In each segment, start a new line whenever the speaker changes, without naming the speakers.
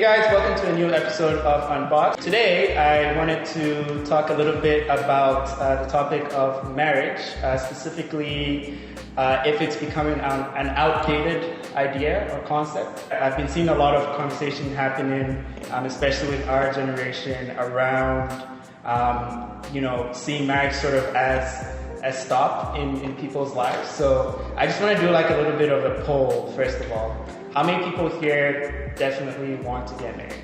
guys, welcome to a new episode of Unboxed. Today I wanted to talk a little bit about the topic of marriage, specifically if it's becoming an outdated idea or concept. I've been seeing a lot of conversation happening, especially with our generation, around seeing marriage sort of as stop in people's lives. So I just want to do like a little bit of a poll first of all. How many people here definitely want to get married?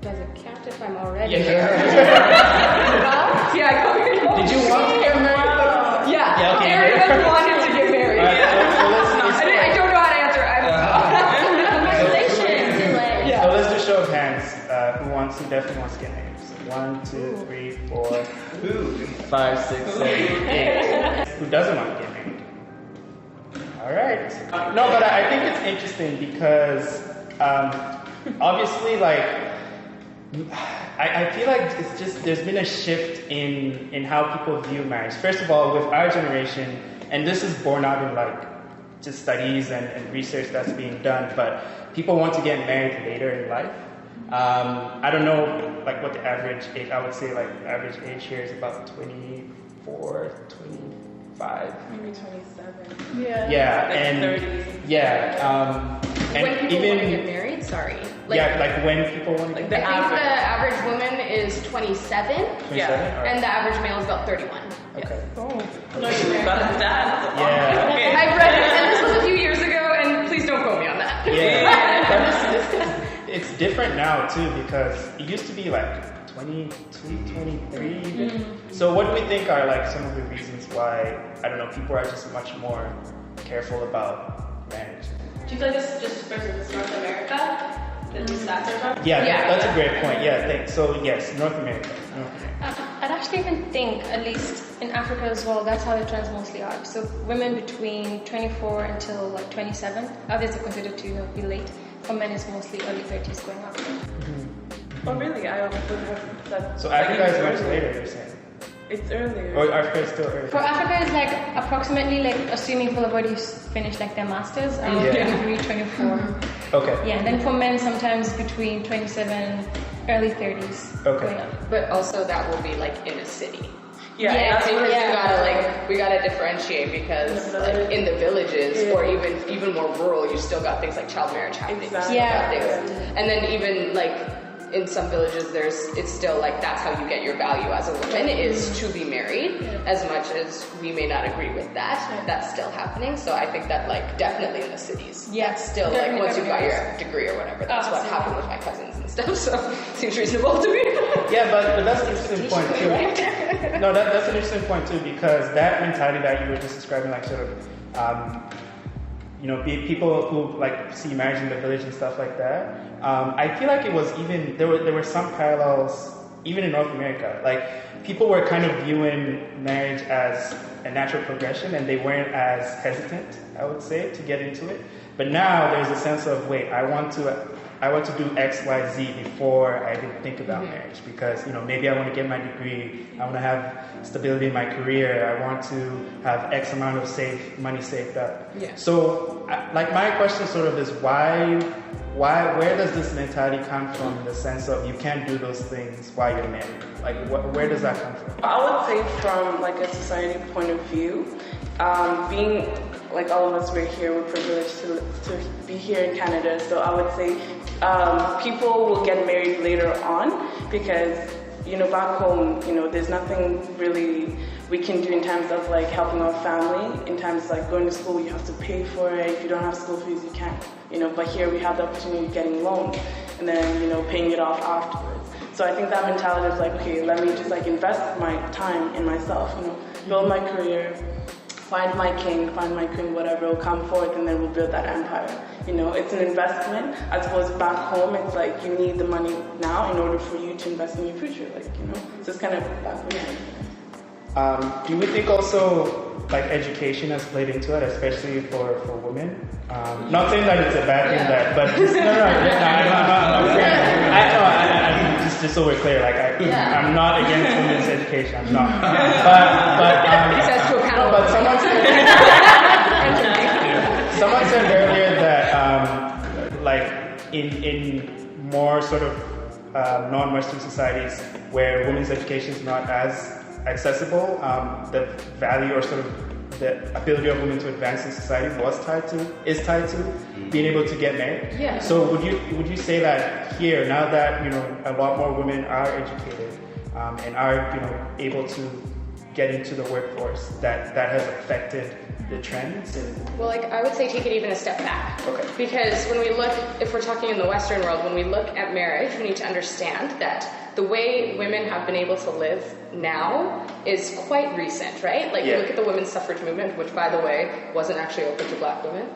Does it count if I'm already
Yeah.
here? Yeah, I come here.
Did you want to get married?
Yeah,
okay.
Aaron wanted to get married.
Right,
I don't know how to answer.
Congratulations. So let's do show of hands. Who definitely wants to get married? So 1, 2, 3, 4, 5, 6, 7, 8. Who doesn't want to get married? All right. No, but I think it's interesting because obviously, like, I feel like it's just there's been a shift in how people view marriage. First of all, with our generation, and this is born out of like just studies and research that's being done, but people want to get married later in life. I don't know like what the average age. I would say like the average age here is about 24, 25.
Maybe 27.
Yeah.
Yeah,
like
and
30.
Yeah, and
When people
even
want to get married, sorry.
like when people want to
Like
get
the
I think
married.
the average woman is 27,
27?
Yeah.
All right.
and the average male is about 31.
Okay.
No, you got that.
Yeah.
Okay.
I read it, and this was a few years ago, and please don't quote me on that.
Yeah, but it's different now too because it used to be like 22, 23 even. So what do we think are like some of the reasons why, I don't know, people are just much more careful about marriage?
Do you feel like this just versus North America? That these stats are from?
Yeah,
Yeah.
that's a great point. Yeah, thanks. So yes, North America.
I'd actually even think, at least in Africa as well, that's how the trends mostly are. So women between 24 until like 27, others are considered to be late. For men, it's mostly early 30s going up.
Oh, really? I would have that.
So Africa is much later, you're saying?
It's earlier.
Or Africa is still early?
For Africa, it's like approximately, like assuming people have already finished like their masters, around
Yeah.
23, 24.
Okay.
Yeah, and then for men, sometimes between 27, early 30s
Okay.
going up.
But also that will be like in a city.
Yeah,
Yeah,
that's
Because
what
we gotta differentiate because like in the villages or even more rural, you still got things like child marriage happening.
Exactly.
You still got
Yeah.
things. And then even like in some villages, it's still like that's how you get your value as a woman is to be married. As much as we may not agree with that, that's still happening. So I think that like definitely in the cities,
Yeah,
that's still like
definitely
once you got
everywhere.
your degree or whatever, that's what
Absolutely.
happened with my cousins and stuff. So seems reasonable to me.
Yeah, but that's an interesting point too. No, that's an interesting point too because that mentality that you were just describing, like sort of, people who like see marriage in the village and stuff like that. I feel like it was even there were some parallels even in North America. Like people were kind of viewing marriage as a natural progression, and they weren't as hesitant, I would say, to get into it. But now there's a sense of wait, I want to do X, Y, Z before I even think about marriage because maybe I want to get my degree, I want to have stability in my career, I want to have X amount of money saved up.
Yeah.
So, like my question sort of is where does this mentality come from? In the sense of you can't do those things while you're married. Like where does that come from?
I would say from like a society point of view, being like all of us we're here, we're privileged to be here in Canada. So I would say people will get married later on because back home, there's nothing really we can do in terms of like helping our family. In terms of like going to school, you have to pay for it. If you don't have school fees, you can't. But here we have the opportunity of getting loans and then paying it off afterwards. So I think that mentality is like, okay, let me just like invest my time in myself. Build my career. Find my king, find my queen, whatever will come forth, and then we'll build that empire. It's an investment. As opposed to back home, it's like you need the money now in order for you to invest in your future. So it's kind of back home.
Do we think also like education has played into it, especially for women? Not saying that it's a bad thing, but just just so we're clear, like I'm not against women's education. I'm not. But
He says to a panel.
but someone said earlier that like in more sort of non-Western societies where women's education is not as accessible, the value or sort of the ability of women to advance in society is tied to being able to get married.
Yeah.
So would you say that here, now that a lot more women are educated and are able to get into the workforce, that has affected the trends?
Well, I would say take it even a step back.
Okay.
Because when we look, if we're talking in the Western world, when we look at marriage, we need to understand that the way women have been able to live now is quite recent, right? You look at the women's suffrage movement, which, by the way, wasn't actually open to black women.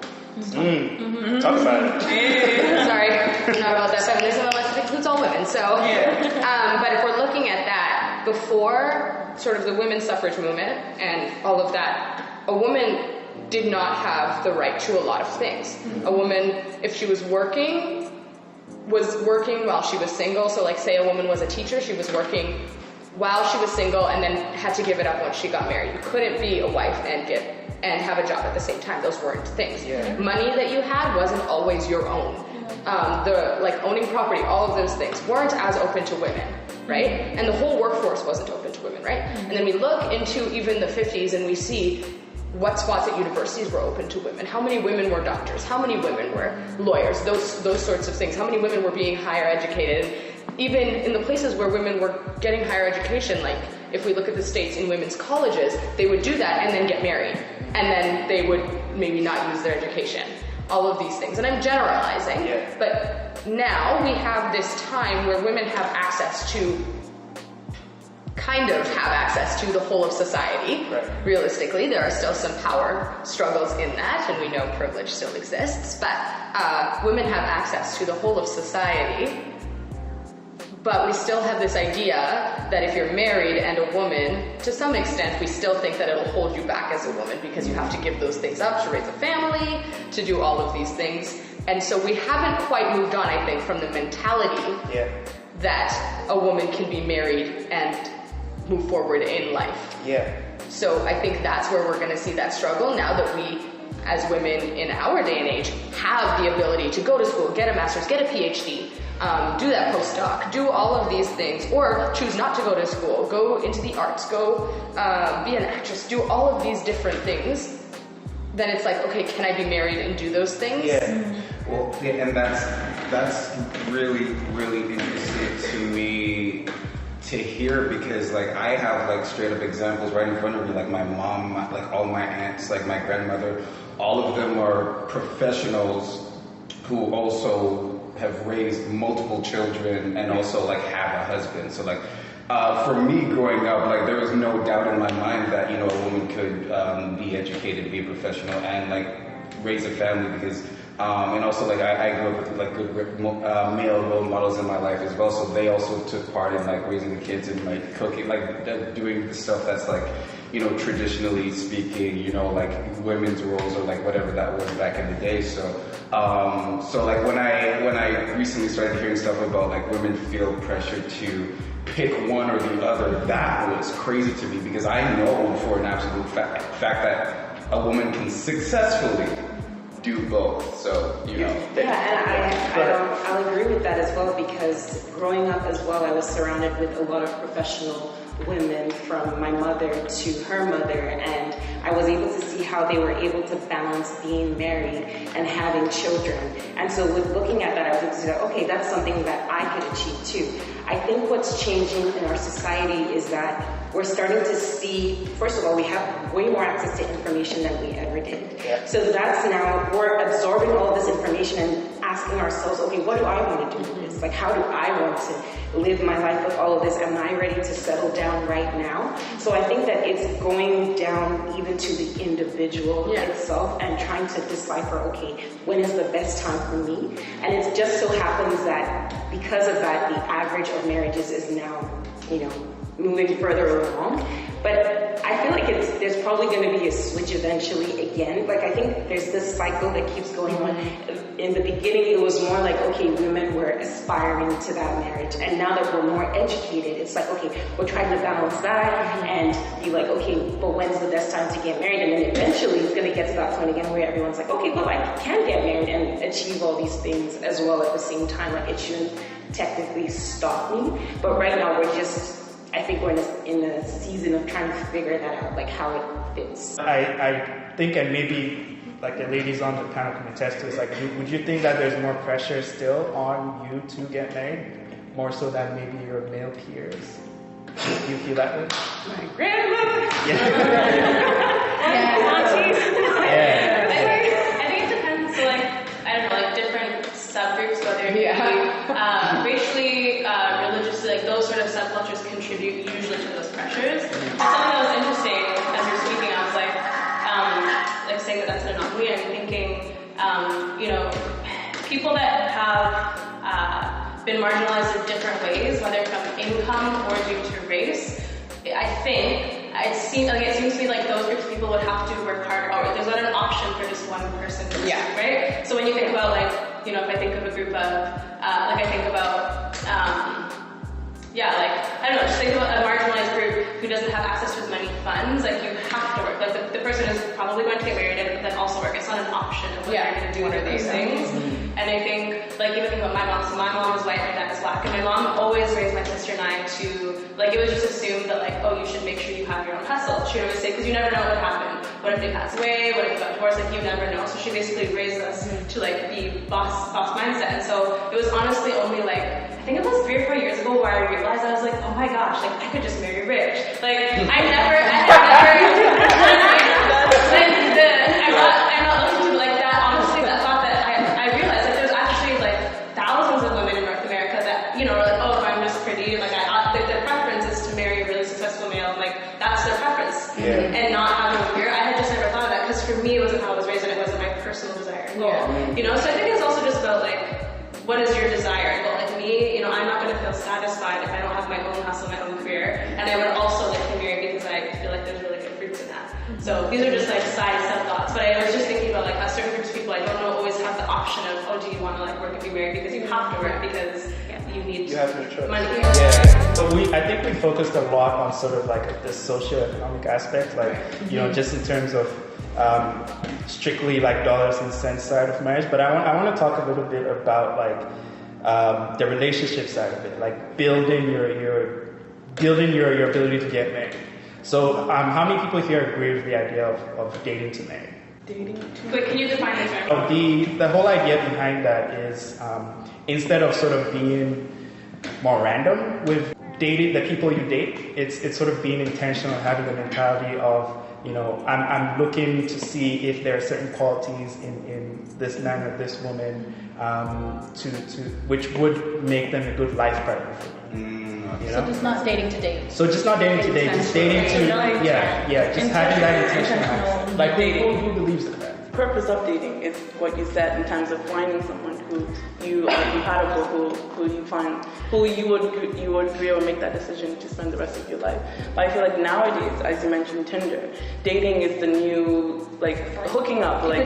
Talk about it.
Sorry, I'm not about that feminism unless it includes all women. So, but if we're looking at that, before sort of the women's suffrage movement and all of that, a woman did not have the right to a lot of things. A woman, if she was working while she was single. So say a woman was a teacher, she was working while she was single and then had to give it up once she got married. You couldn't be a wife and have a job at the same time. Those weren't things. Yeah. Money that you had wasn't always your own. Owning property, all of those things weren't as open to women, right? And the whole workforce wasn't open to women, right? And then we look into even the 50s and we see what spots at universities were open to women. How many women were doctors? How many women were lawyers? Those sorts of things. How many women were being higher educated? Even in the places where women were getting higher education, if we look at the States in women's colleges, they would do that and then get married. And then they would maybe not use their education. All of these things. And I'm generalizing. Yeah. But now we have this time where women have access to the whole of society. Right. Realistically, there are still some power struggles in that, and we know privilege still exists, but women have access to the whole of society. But we still have this idea that if you're married and a woman, to some extent, we still think that it'll hold you back as a woman because you have to give those things up to raise a family, to do all of these things. And so we haven't quite moved on, I think, from the mentality that a woman can be married and move forward in life. Yeah. So I think that's where we're going to see that struggle now that we, as women in our day and age, have the ability to go to school, get a master's, get a PhD, do that postdoc, do all of these things, or choose not to go to school, go into the arts, go be an actress, do all of these different things. Then it's okay, can I be married and do those things?
Yeah. Well, and that's really, really interesting to me to hear, because I have straight up examples right in front of me, my mom, all my aunts, my grandmother, all of them are professionals who also have raised multiple children and also have a husband. So for me growing up, there was no doubt in my mind that a woman could be educated, be a professional, and raise a family, because and also I grew up with good male role models in my life as well, so they also took part in raising the kids and cooking, doing the stuff that's traditionally speaking, women's roles or whatever that was back in the day. So when I recently started hearing stuff about women feel pressure to pick one or the other, that was crazy to me, because I know for an absolute fact that a woman can successfully do both. So
Yeah, and I'll agree with that as well, because growing up as well, I was surrounded with a lot of professional women, from my mother to her mother, and I was able to see how they were able to balance being married and having children. And so with looking at that, I was able to say, okay, that's something that I could achieve too. I think what's changing in our society is that we're starting to see, first of all, we have way more access to information than we ever did. Yeah. So that's now, we're absorbing all this information and asking ourselves, okay, what do I want to do with this? How do I want to live my life with all of this? Am I ready to settle down right now? So I think that it's going down even to the individual itself and trying to decipher, okay, when is the best time for me? And it just so happens that because of that, the average of marriages is now, moving further along. But I feel like there's probably going to be a switch eventually again. Like, I think there's this cycle that keeps going on. In the beginning, it was more like, okay, women were aspiring to that marriage. And now that we're more educated, it's like, okay, we're trying to balance that and be like, okay, but when's the best time to get married? And then eventually it's going to get to that point again where everyone's like, okay, well, I can get married and achieve all these things as well at the same time. Like, it shouldn't technically stop me. But right now, I think we're in a season of trying to figure that out, like how it fits.
I think, and maybe like the ladies on the panel can attest to this, like, would you think that there's more pressure still on you to get married, more so than maybe your male peers? Do you feel that way?
My grandmother!
I think it depends. So, like, I don't know, like different subgroups, whether it be racially, religiously, like those sort of subcultures contribute usually to those pressures. Something that was interesting as you were speaking, I was like saying that that's an anomaly. I'm thinking, people that have been marginalized in different ways, whether from income or due to race, I think it seems to me like those groups of people would have to work harder. Or there's not an option for just one person, right? So when you think about if I think of a group of, I think about, I don't know, just think about a marginalized group who doesn't have access to as many funds. Like, you have to work. Like, the person is probably going to get married and then also work. It's not an option of what you're going to do one of these things. And I think, even think about my mom. So my mom is white, my dad is black, and my mom always raised my sister and I to, it was just assumed that, you should make sure you have your own hustle. She would always say, because you never know what would happen. What if they pass away? What if you got divorced? You never know. So she basically raised us to, be boss mindset. And so it was honestly only, I think it was 3 or 4 years ago where I realized, I was like, oh my gosh, I could just marry rich. I'm not looking to that. Honestly, that thought that I realized there's actually thousands of women in North America that, are like, oh, if I'm just pretty, their preference is to marry a really successful male, that's their preference. And not having a career. I had just never thought of that, because for me, it wasn't how I was raised and it wasn't my personal desire and goal. So I think it's also just about what is your desire and goal? Me, I'm not going to feel satisfied if I don't have my own hustle, my own career. And I would also like to marry because I feel like there's really good fruits in that. So these are just side thoughts. But I was just thinking about how certain groups of people I don't know always have the option of, oh, do you want to work and be married? Because you have to work because you have no choice. Money.
Yeah. So I think we focused a lot on sort of the socioeconomic aspect, just in terms of strictly dollars and cents side of marriage. But I want to talk a little bit about the relationship side of it, building your ability to get married. So how many people here agree with the idea of dating to marry?
Wait, can you define the term?
The whole idea behind that is instead of sort of being more random with dating the people you date, it's sort of being intentional, having the mentality of, I'm looking to see if there are certain qualities in this man or this woman which would make them a good life partner for me.
So just not dating to date.
So just not dating to date, just dating to just having that intention. Who believes in that?
The purpose of dating is what you said in terms of finding someone who you are compatible, who you would agree or make that decision to spend the rest of your life. But I feel like nowadays, as you mentioned, Tinder, dating is the new hooking up, they're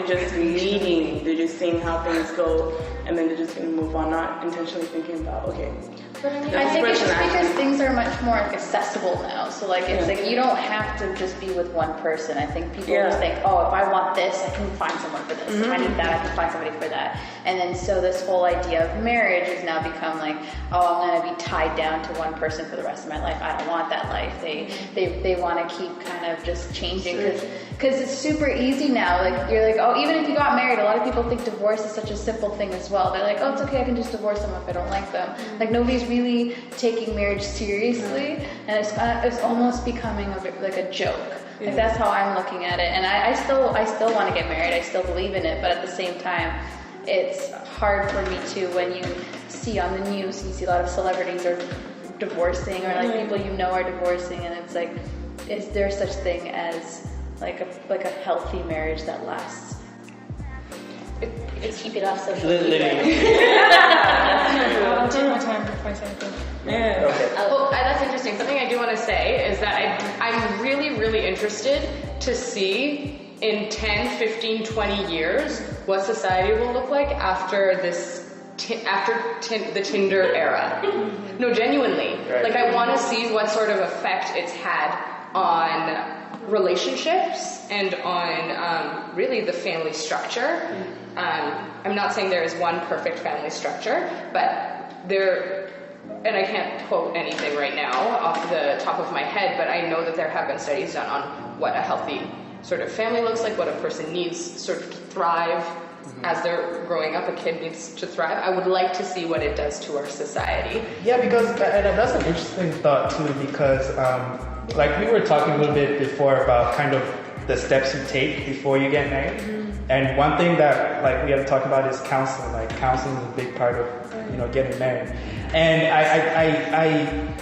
just meeting, they're just seeing how things go, and then they're just gonna move on, not intentionally thinking about, okay.
But I think it's just because things are much more accessible now. So it's you don't have to just be with one person. I think people just think, oh, if I want this, I can find someone for this. If I need that, I can find somebody for that. And then so this whole idea of marriage has now become oh, I'm going to be tied down to one person for the rest of my life. I don't want that life. They want to keep kind of just changing because it's super easy now. You're oh, even if you got married, a lot of people think divorce is such a simple thing as well. They're oh, it's okay, I can just divorce them if I don't like them. Nobody's really taking marriage seriously, and it's almost becoming a joke. That's how I'm looking at it. And I still want to get married. I still believe in it, but at the same time, it's hard for me too when you see on the news, you see a lot of celebrities are divorcing or people are divorcing, and it's is there such thing as a healthy marriage that lasts? Keep it off social media.
I'll take my time before I say anything.
really interested to see in 10, 15, 20 years what society will look like after the Tinder era. No, genuinely.
Right.
Like, I want to see what sort of effect it's had on relationships and on really the family structure. I'm not saying there is one perfect family structure, but there, and I can't quote anything right now off the top of my head, but I know that there have been studies done on what a healthy sort of family looks like, what a person needs sort of to thrive as they're growing up. A kid needs to thrive. I would like to see what it does to our society.
Yeah, because and that's an interesting thought too, because like we were talking a little bit before about kind of the steps you take before you get married. And one thing that like we have to talk about is counseling. Like counseling is a big part of getting married. And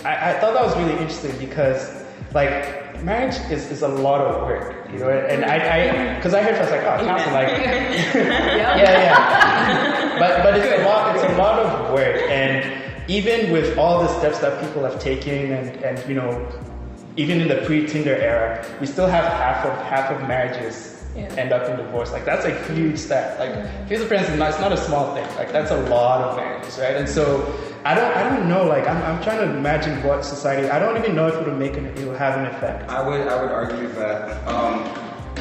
I thought that was really interesting because like marriage is a lot of work, and because I heard I was like, oh, counseling, like yeah. But it's a lot of work, and even with all the steps that people have taken and even in the pre-Tinder era, we still have half of marriages end up in divorce. Like that's a huge step. Like here's a friend, it's not a small thing. Like that's a lot of marriages, right? And so I don't know. Like I'm trying to imagine what society. I don't even know if it'll have an effect.
I would argue that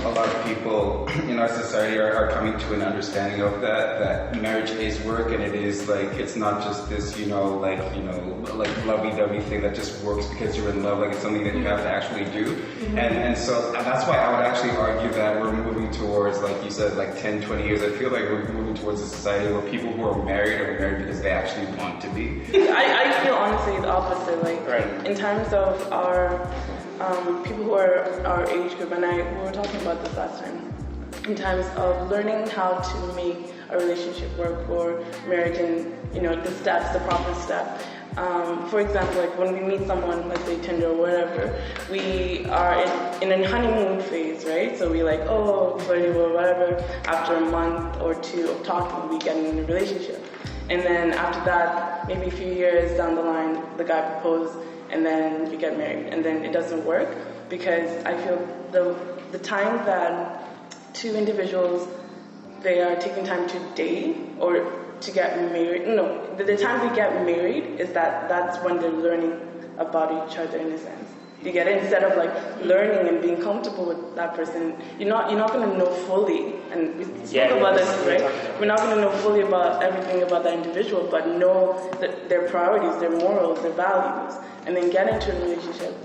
a lot of people in our society are coming to an understanding of that marriage is work, and it is like it's not just this like lovey-dovey thing that just works because you're in love. Like it's something that you have to actually do, and so that's why I would actually argue that we're moving towards, like you said, like 10, 20 years. I feel like we're moving towards a society where people who are married because they actually want to be.
I feel honestly the opposite. Like in terms of our people who are our age group, and we were talking about this last time, in terms of learning how to make a relationship work for marriage and the proper step. For example, like when we meet someone, let's say Tinder or whatever, we are in a honeymoon phase, right? So we like, flirty or whatever. After a month or two of talking, we get in a relationship. And then after that, maybe a few years down the line, the guy proposed, and then you get married, and then it doesn't work because I feel the time that two individuals, they are taking time to date or to get married. No, the time they get married is that's when they're learning about each other in a sense. You get it? Instead of like learning and being comfortable with that person, you're not going to know fully. And we spoke about this, right? We're not going to know fully about everything about that individual, but know their priorities, their morals, their values, and then get into a relationship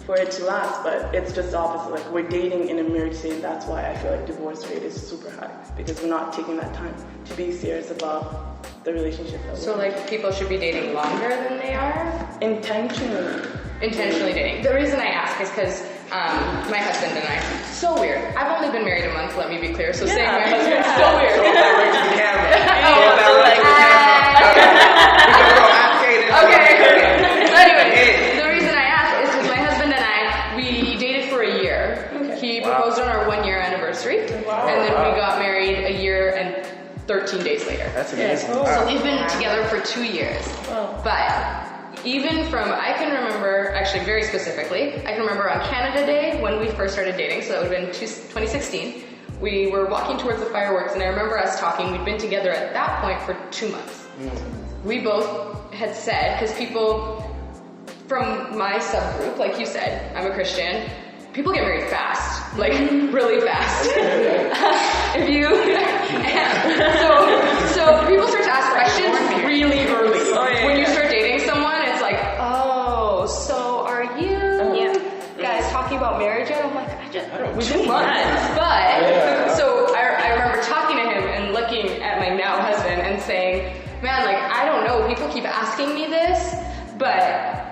for it to last. But it's just the opposite. Like we're dating in a marriage state. That's why I feel like divorce rate is super high, because we're not taking that time to be serious about the relationship.
So like people should be dating longer than they are? Intentionally dating. The reason I ask is because my husband and I, so weird. I've only been married a month, let me be clear, so saying my husband is so weird.
Hold that right to the camera. Hold that right to the camera.
Okay. Anyway, the reason I ask is because my husband and I, we dated for a year. Okay. He proposed on our 1-year anniversary, and then we got married a year and 13 days later.
That's amazing.
So we've been together for 2 years. But even from, I can remember, actually very specifically, I can remember on Canada Day when we first started dating, so that would have been 2016, we were walking towards the fireworks, and I remember us talking. We'd been together at that point for 2 months. We both had said, because people from my subgroup, like you said, I'm a Christian, people get married fast, like really fast. So people start to ask questions really early. When you start dating someone, it's like, so are you guys talking about marriage yet? I'm like, we did months. But so I remember talking to him and looking at my now husband and saying, man, like I don't know, people keep asking me this, but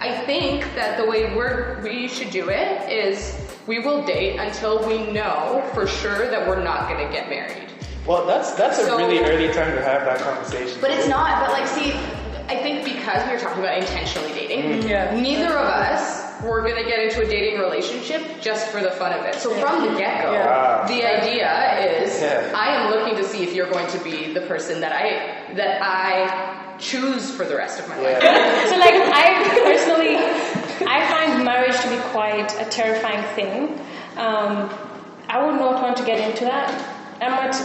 I think that the way we should do it is we will date until we know for sure that we're not going to get married.
Well, that's a really early time to have that conversation.
But it's not. But like, see, I think because we were talking about intentionally dating, neither of us were going to get into a dating relationship just for the fun of it. So from the get-go, the idea is I am looking to see if you're going to be the person that I choose for the rest of my life.
So like I personally I find marriage to be quite a terrifying thing. I would not want to get into that. I'm not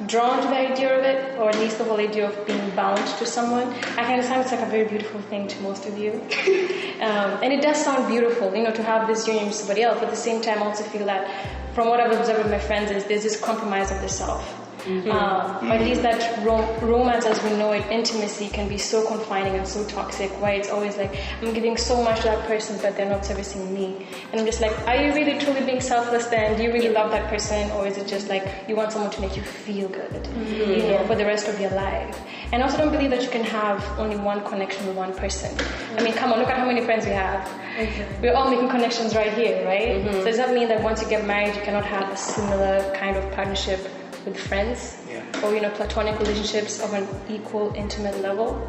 drawn to the idea of it, or at least the whole idea of being bound to someone. I can understand it's like a very beautiful thing to most of you. And it does sound beautiful, to have this union with somebody else, but at the same time I also feel that from what I've observed with my friends is there's this compromise of the self. Or at least that romance as we know it, intimacy can be so confining and so toxic, where it's always like, I'm giving so much to that person, but they're not servicing me. And I'm just like, are you really truly being selfless then? Do you really love that person? Or is it just like, you want someone to make you feel good, for the rest of your life? And I also don't believe that you can have only one connection with one person. I mean, come on, look at how many friends we have. We're all making connections right here, right? So does that mean that once you get married, you cannot have a similar kind of partnership with friends, or platonic relationships of an equal, intimate level?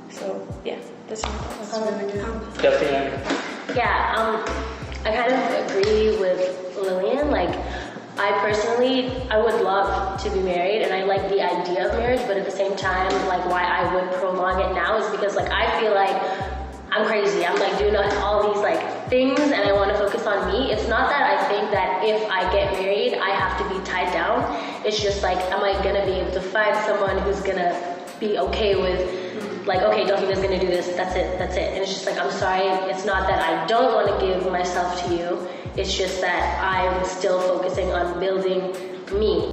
So yeah, that's my thoughts.
Definitely.
Yeah, I kind of agree with Lillian. Like, I personally, I would love to be married, and I like the idea of marriage, but at the same time, like, why I would prolong it now is because, like, I feel like I'm crazy. I'm like doing all these like things, and I want to focus on me. It's not that I think that if I get married, I have to be tied down. It's just like, am I gonna be able to find someone who's gonna be okay with, like, okay, Delphina's gonna do this. That's it. And it's just like, I'm sorry. It's not that I don't want to give myself to you. It's just that I'm still focusing on building me.